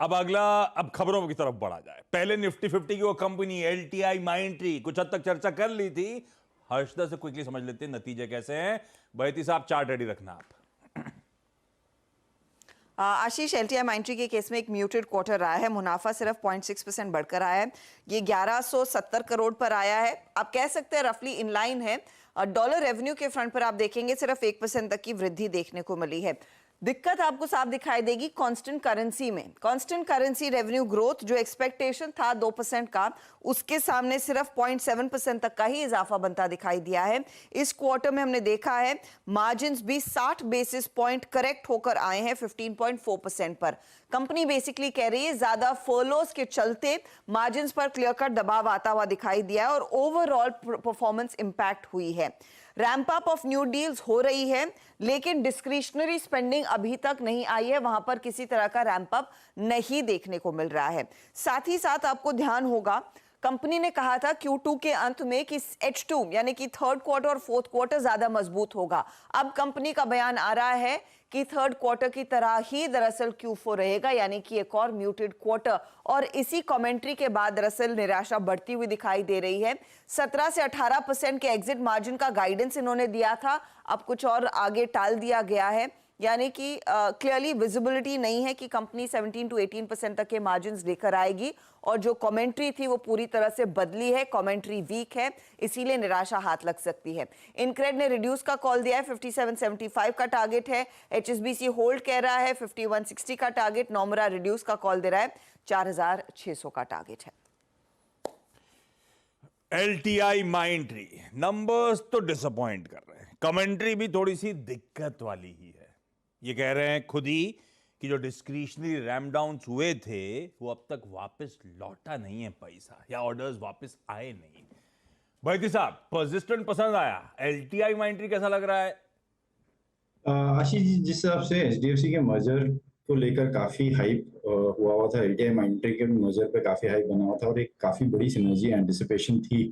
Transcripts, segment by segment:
अब अगला, अब खबरों की तरफ बढ़ा जाए। पहले निफ्टी 50 की वो कंपनी एलटीआई माइंट्री, कुछ हद तक चर्चा कर ली थी। हर्षदा से क्विकली समझ लेते हैं नतीजे कैसे हैं। बहती साहब चार्ट रेडी रखना आप। आशीष, एलटीआई माइंट्री के केस में एक म्यूटेड क्वार्टर रहा है। मुनाफा सिर्फ 0.6% बढ़कर आया है। ये 1170 करोड़ पर आया है। आप कह सकते हैं रफली इनलाइन है। डॉलर रेवेन्यू के फ्रंट पर आप देखेंगे सिर्फ 1% तक की वृद्धि देखने को मिली है। दिक्कत आपको साफ दिखाई देगी कांस्टेंट करेंसी में। कांस्टेंट करेंसी रेवेन्यू ग्रोथ जो एक्सपेक्टेशन था 2% का, उसके सामने सिर्फ 0.7% तक का ही इजाफा बनता दिखाई दिया है। इस क्वार्टर में हमने देखा है मार्जिन्स भी 60 बेसिस पॉइंट करेक्ट होकर आए हैं 15.4% पर। कंपनी बेसिकली कह रही है ज्यादा फर्लोस के चलते मार्जिन्स पर क्लियर कट दबाव आता हुआ दिखाई दिया और ओवरऑल परफॉर्मेंस इंपैक्ट हुई है। Ramp up of new deals हो रही है, लेकिन डिस्क्रिशनरी स्पेंडिंग अभी तक नहीं आई है। वहां पर किसी तरह का रैंप अप नहीं देखने को मिल रहा है। साथ ही साथ आपको ध्यान होगा कंपनी ने कहा था Q2 के अंत में कि H2 यानी कि थर्ड क्वार्टर और फोर्थ क्वार्टर ज्यादा मजबूत होगा। अब कंपनी का बयान आ रहा है कि थर्ड क्वार्टर की तरह ही दरअसल Q4 रहेगा, यानी कि एक और म्यूटेड क्वार्टर। और इसी कमेंट्री के बाद दरअसल निराशा बढ़ती हुई दिखाई दे रही है। 17 से 18% के एग्जिट मार्जिन का गाइडेंस इन्होंने दिया था, अब कुछ और आगे टाल दिया गया है। यानी कि क्लियरली विजिबिलिटी नहीं है कि कंपनी 17 to 18% तक के मार्जिन्स लेकर आएगी। और जो कमेंट्री थी वो पूरी तरह से बदली है, कमेंट्री वीक है, इसीलिए निराशा हाथ लग सकती है। इनक्रेड ने रिड्यूस का कॉल दिया है, 5775 का टारगेट है। एचएसबीसी होल्ड कह रहा है 5160 का टारगेट। नोमरा रिड्यूस का कॉल दे रहा है, 4600 का टारगेट है। एलटीआई माइंट्री नंबर्स तो डिसअपॉइंट कर रहे हैं, कमेंट्री भी थोड़ी सी दिक्कत वाली ही है। ये कह रहे हैं खुद ही कि जो डिस्क्रिशनरी रैम डाउन हुए थे वो अब तक वापस लौटा नहीं है पैसा, या ऑर्डर्स वापस आए नहीं। बैती साहब, परसिस्टेंट पसंद आया, एलटीआई माइंट्री कैसा लग रहा है? आशीष जी, जिस हिसाब से एचडीएफसी के मर्जर को लेकर काफी हाइप हुआ था, एलटीआई माइंट्री के मर्जर पे काफी हाइप बना हुआ था और एक काफी बड़ी सिनर्जी एंटिसिपेशन थी।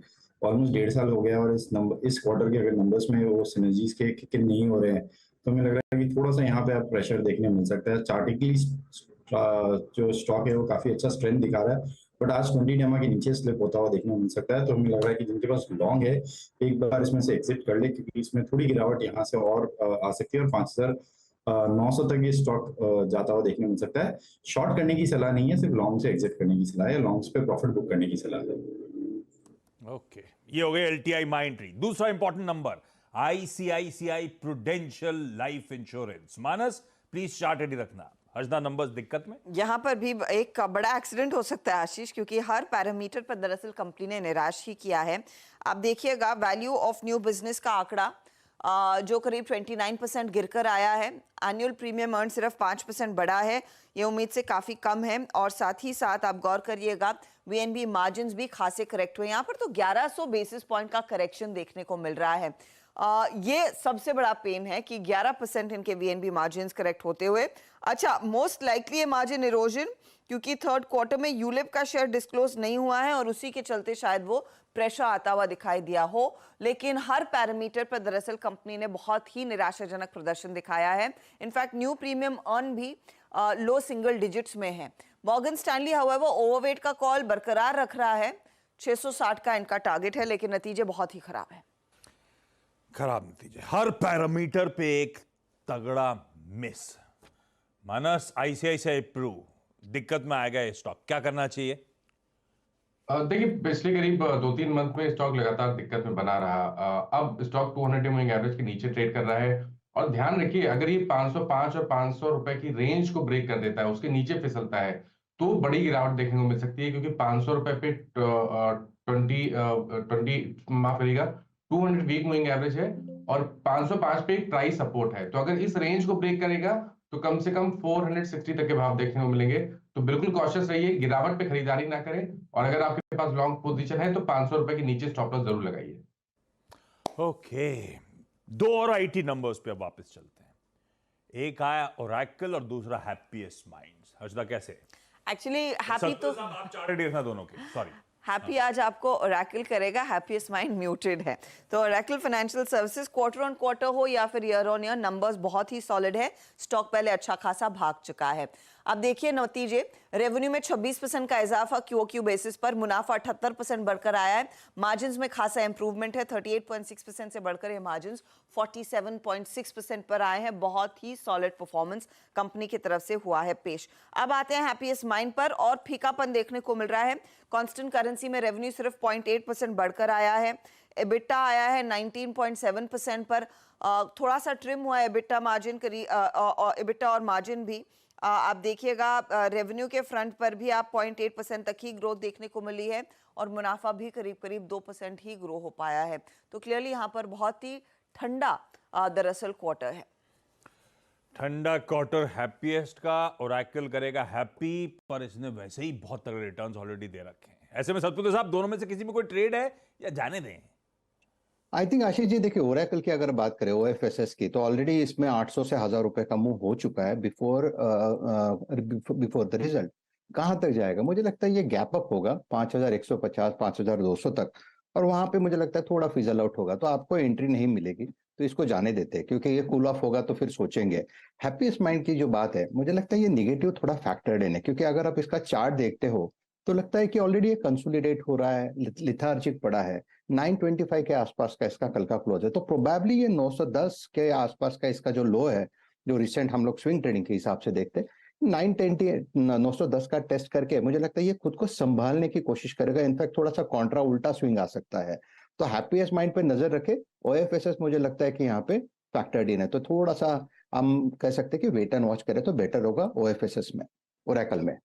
ऑलमोस्ट 1.5 साल हो गया और इस क्वार्टर के अगर नंबर्स में वो सिनर्जीज के किक इन नहीं हो रहे हैं तो हमें लग रहा है कि थोड़ा सा यहाँ पे आप प्रेशर देखने मिल सकता है। चार्टिकली जो स्टॉक है वो काफी अच्छा स्ट्रेंथ दिखा रहा है, बट आज 20 डेमा के नीचे स्लिप होता हुआ देखने को मिल सकता है। तो हमें लग रहा है कि जिनके पास लॉन्ग है एक बार इसमें से एग्जिट कर ले, क्योंकि इसमें थोड़ी गिरावट यहाँ से और आ सकती है और 5900 तक ये स्टॉक जाता हुआ देखने को मिल सकता है। शॉर्ट करने की सलाह नहीं है, सिर्फ लॉन्ग से एग्जिट करने की सलाह है, लॉन्ग्स पे प्रॉफिट बुक करने की सलाह है। ओके, ये हो गया एलटीआई माइंट्री। दूसरा important number ICICI prudential life insurance. Manas please chart ready रखना। हर्षदा, नंबर्स दिक्कत में? यहाँ पर भी एक बड़ा एक्सीडेंट हो सकता है आशीष, क्योंकि हर पैरामीटर पर दरअसल कंपनी ने निराश ही किया है। आप देखिएगा वैल्यू ऑफ न्यू बिजनेस का आंकड़ा जो करीब 29% गिरकर आया है। एनुअल प्रीमियम अर्न सिर्फ 5% बढ़ा है, ये उम्मीद से काफी कम है। और साथ ही साथ आप गौर करिएगा वीएनबी मार्जिन्स भी खासे करेक्ट हुए। यहाँ पर तो 1100 बेसिस पॉइंट का करेक्शन देखने को मिल रहा है। ये सबसे बड़ा पेन है कि 11% इनके वीएनबी मार्जिन्स करेक्ट होते हुए। अच्छा, मोस्ट लाइकली ये मार्जिन इरोजन, क्योंकि थर्ड क्वार्टर में यूलिप का शेयर डिस्क्लोज नहीं हुआ है और उसी के चलते शायद वो प्रेशर आता हुआ दिखाई दिया हो। लेकिन हर पैरामीटर पर दरअसल कंपनी ने बहुत ही निराशाजनक प्रदर्शन दिखाया है। इनफैक्ट न्यू प्रीमियम अर्न भी लो सिंगल डिजिट्स में है। मॉर्गन स्टैनली हाउएवर ओवरवेट का कॉल बरकरार रख रहा है, 660 का इनका टारगेट है, लेकिन नतीजे बहुत ही खराब है। खराब नतीजे, हर पैरामीटर पे एक तगड़ा मिस। मानस, आईसीआईसीआई प्रू दिक्कत में आएगा ये स्टॉक, क्या करना चाहिए? देखिए, पिछले करीब 2-3 मंथ में स्टॉक लगातार दिक्कत में बना रहा। अब स्टॉक 200 मूविंग एवरेज के नीचे ट्रेड कर रहा है। और ध्यान रखिए, अगर ये 505 और 500 रुपए की रेंज को ब्रेक कर देता है, उसके नीचे फिसलता है, तो बड़ी गिरावट देखने को मिल सकती है। क्योंकि 500 रुपए पे 20 माफ करिएगा 200 वीक मूविंग एवरेज है और 505 पे एक प्राइस सपोर्ट है। तो अगर इस रेंज को ब्रेक करेगा तो कम से कम 460 तक के भाव देखने को मिलेंगे। तो बिल्कुल कॉशियस रहिए, गिरावट पे खरीदारी ना करें। और अगर आपके पास लॉन्ग पोजीशन है तो 500 रुपए के नीचे स्टॉप लॉस जरूर लगाइए। ओके, दो और आईटी नंबर्स पे अब वापस चलते हैं। एक आया ओरेकल और दूसरा हैप्पीएस्ट माइंड्स। हर्षदा, कैसे? एक्चुअली हैप्पी तो आप चार्ट रेडी रखना दोनों के, सॉरी। हैप्पी आज आपको ओरेकल करेगा, हैप्पीएस्ट माइंड म्यूटेड है। तो Oracle financial services quarter on quarter हो या फिर ईयर ऑन ईयर, नंबर्स बहुत ही सॉलिड है। स्टॉक पहले अच्छा खासा भाग चुका है। आप देखिए नतीजे, रेवेन्यू में 26% का इजाफा क्यूओक्यू बेसिस पर, मुनाफा 78% बढ़कर आया है, मार्जिन्स में खासा इंप्रूवमेंट है, 38.6% से बढ़कर ये मार्जिन्स 47.6% पर आए हैं। बहुत ही सॉलिड परफॉर्मेंस कंपनी की तरफ से हुआ है पेश। अब आते हैं हैप्पीएस्ट माइंड पर, और फीकापन देखने को मिल रहा है। कांस्टेंट करेंसी में रेवेन्यू सिर्फ 0.8% बढ़कर आया है, एबिटा आया है 19.7% पर, थोड़ा सा ट्रिम हुआ है एबिटा मार्जिन, एबिटा और मार्जिन भी। आप देखिएगा रेवेन्यू के फ्रंट पर भी आप 0.8% तक ही ग्रोथ देखने को मिली है, और मुनाफा भी करीब करीब 2% ही ग्रो हो पाया है। तो क्लियरली यहाँ पर बहुत ही ठंडा दरअसल क्वार्टर है। ठंडा क्वार्टर हैप्पीएस्ट का, ओरेकल करेगा हैप्पी, पर इसने वैसे ही बहुत तगड़े रिटर्न्स ऑलरेडी दे रखे हैं। ऐसे में सतपुत्र साहब, दोनों में से किसी में कोई ट्रेड है या जाने दें? आई थिंक आशीष जी, देखिए ओरेकल की अगर बात करें ओएफएसएस की, तो ऑलरेडी इसमें 800 से 1000 रुपए का मूव हो चुका है बिफोर द रिजल्ट। कहां तक जाएगा? मुझे लगता है ये गैप अप होगा 5150 5200 तक, और वहां पे मुझे लगता है थोड़ा फिजल आउट होगा, तो आपको एंट्री नहीं मिलेगी, तो इसको जाने देते हैं, क्योंकि ये कूल ऑफ होगा तो फिर सोचेंगे। हैप्पीएस्ट माइंड की जो बात है, मुझे लगता है ये निगेटिव थोड़ा फैक्टर्ड इन है, क्योंकि अगर आप इसका चार्ट देखते हो तो लगता है कि ऑलरेडी ये कंसोलिडेट हो रहा है, लिथार्जिक पड़ा है। 925 के आसपास का इसका कल का क्लोज है, तो प्रोबेबली ये 910 के आसपास का इसका जो लो है, जो रिसेंट हम लोग स्विंग ट्रेडिंग के हिसाब से देखते हैं, 910 का टेस्ट करके मुझे लगता है ये खुद को संभालने की कोशिश करेगा। इनफैक्ट थोड़ा सा कॉन्ट्रा उल्टा स्विंग आ सकता है, तो हैप्पीएस्ट माइंड पे नजर रखे। ओएफएसएस मुझे लगता है कि यहाँ पे फैक्टर्ड इन है, तो थोड़ा सा हम कह सकते हैं कि वेट एंड वॉच करें तो बेटर होगा ओएफएसएस में, ओरेकल में।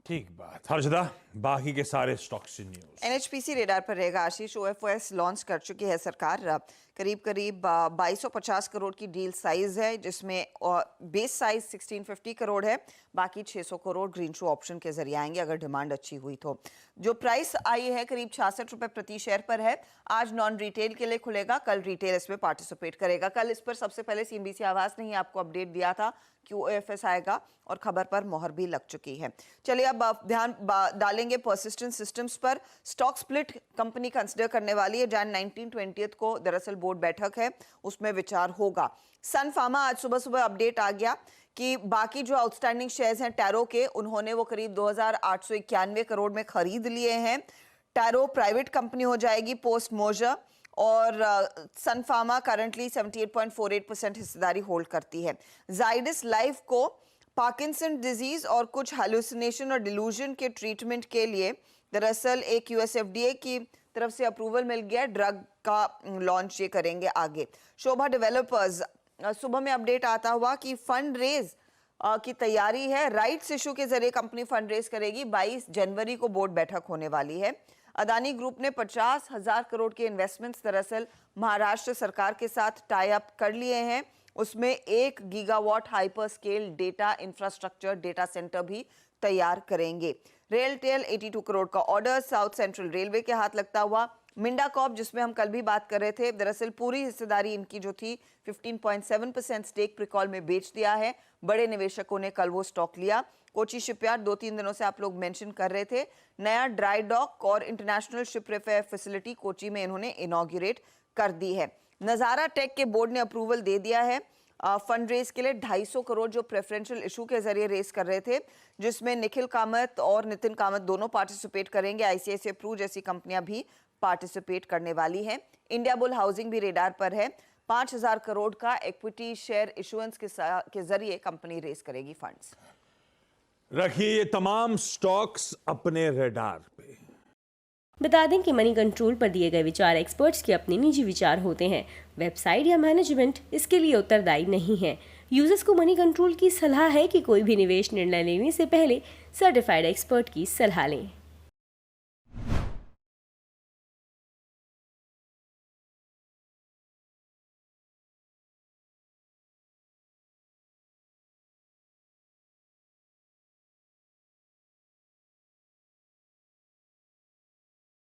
ठीक बात। हर्षदा, बाकी के सारे स्टॉक्स से न्यूज़ एनएचपीसी रेडार पर रहेगा आशीष। ओएफओएस लॉन्च कर चुकी है सरकार, करीब करीब 2250 करोड़ की डील साइज है, जिसमें बेस साइज 1650 करोड़ है, बाकी 600 करोड़ ग्रीन शू ऑप्शन के जरिए आएंगे अगर डिमांड अच्छी हुई तो। जो प्राइस आई है करीब 66 रुपए प्रति शेयर पर है। आज नॉन रिटेल के लिए खुलेगा, कल रिटेल इसमें पार्टिसिपेट करेगा। कल इस पर सबसे पहले सीएनबीसी आवाज ने ही आपको अपडेट दिया था कि ओएफएस आएगा, और खबर पर मोहर भी लग चुकी है। चलिए अब ध्यान डालेंगे परसिस्टेंट सिस्टम्स पर। स्टॉक स्प्लिट कंपनी कंसिडर करने वाली है। जैन 19-20 को दरअसल बोर्ड बैठक है, उसमें विचार होगा। सन फार्मा, आज सुबह सुबह अपडेट आ गया कि बाकी जो आउटस्टैंडिंग शेयर्स हैं टैरो के, उन्होंने वो करीब 2891 करोड़ में खरीद लिए हैं। टैरो प्राइवेट कंपनी हो जाएगी पोस्ट मोर्जर, और सन फार्मा करंटली 78.48% हिस्सेदारी होल्ड करती है। जाइडस लाइफ को पार्किंसन डिजीज और कुछ हैलुसिनेशन और डिलूजन के ट्रीटमेंट के लिए दरअसल एक यूएसएफडीए की तरफ से अप्रूवल मिल गया, ड्रग का लॉन्च ये करेंगे आगे। शोभा डेवलपर्स, सुबह में अपडेट आता हुआ कि फंड रेज की तैयारी है, राइट्स इशू के जरिए कंपनी फंड रेज करेगी। 22 जनवरी को बोर्ड बैठक होने वाली है। अदानी ग्रुप ने 50,000 करोड़ के इन्वेस्टमेंट्स दरअसल महाराष्ट्र सरकार के साथ टाई अप कर लिए हैं। उसमें 1 gigawatt hyper scale data infrastructure data centre भी तैयार करेंगे। रेलटेल 82 करोड़ का ऑर्डर साउथ सेंट्रल रेलवे के हाथ लगता हुआ। मिंडा कॉर्प, जिसमें हम कल भी बात कर रहे थे, दरअसल पूरी हिस्सेदारी इनकी जो थी 15.7% स्टेक प्रिकॉल में बेच दिया है। बड़े निवेशकों ने कल वो स्टॉक लिया। कोची शिपयार्ड 2-3 दिनों से आप लोग मेंशन कर रहे थे, नया ड्राई डॉक और international ship repair facility Kochi में इन्होंने इनॉग्रेट कर दी है। नजारा टेक के बोर्ड ने अप्रूवल दे दिया है फंड रेज के लिए 250 करोड़ जो प्रेफरेंशियल इशू के जरिए रेस कर रहे थे, जिसमें निखिल कामत और नितिन कामत दोनों पार्टिसिपेट करेंगे। आईसीआईसीआई प्रू जैसी कंपनियां भी पार्टिसिपेट करने वाली हैं। इंडिया बुल हाउसिंग भी रेडार पर है। 5000 करोड़ का इक्विटी शेयर इशुएंस के जरिए कंपनी रेस करेगी फंड्स। रखिए ये तमाम स्टॉक्स अपने रेडार पे। बता दें कि मनी कंट्रोल पर दिए गए विचार एक्सपर्ट्स के अपने निजी विचार होते हैं। वेबसाइट या मैनेजमेंट इसके लिए उत्तरदायी नहीं है। यूजर्स को मनी कंट्रोल की सलाह है कि कोई भी निवेश निर्णय लेने से पहले सर्टिफाइड एक्सपर्ट की सलाह लें।